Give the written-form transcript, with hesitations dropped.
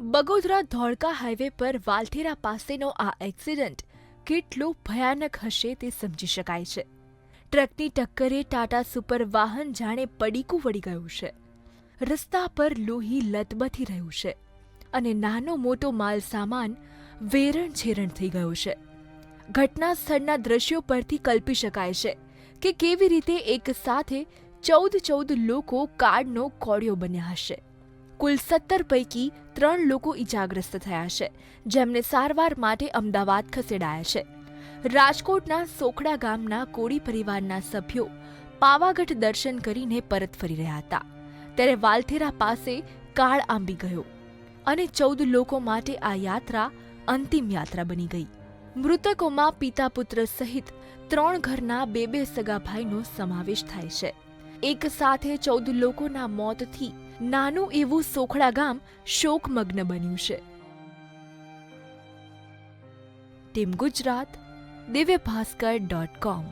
Bagodara Dholka highway પર વાલથેરા પાસેનો આ accident કેટલો ભયાનક હશે તે સમજી શકાય છે. ટ્રકની ટક્કરે ટાટા સુપર વાહન જાણે પડીકું વળી ગયું છે. રસ્તા પર લોહી લથબથી રહ્યું છે અને નાનો મોટો માલ સામાન વેરણ છેરણ થઈ ગયો છે. ઘટના સ્થળના દ્રશ્યો પરથી કલ્પી શકાય છે કે કેવી રીતે એક સાથે 14 લોકો કાળનો કોળિયો બન્યા હશે. કુલ 17 પૈકી 3 લોકો ઈજાગ્રસ્ત થયા છે, જેમને સારવાર માટે અમદાવાદ ખસેડાયા છે. રાજકોટના સોખડા ગામના કોળી પરિવારના સભ્યો પાવાગઢ દર્શન કરીને પરત ફરી રહ્યા હતા, ત્યારે વાલથેરા પાસે કાળ આંબી ગયો અને 14 લોકો માટે આ યાત્રા અંતિમ યાત્રા બની ગઈ. મૃતકોમાં પિતા પુત્ર સહિત 3 ઘરના 2 સગા ભાઈનો સમાવેશ થાય છે. એક સાથે 14 લોકોના મોતથી નાનું એવું સોખડા ગામ શોકમગ્ન બન્યું છે. ટીમ ગુજરાત, દિવ્યભાસ્કર.com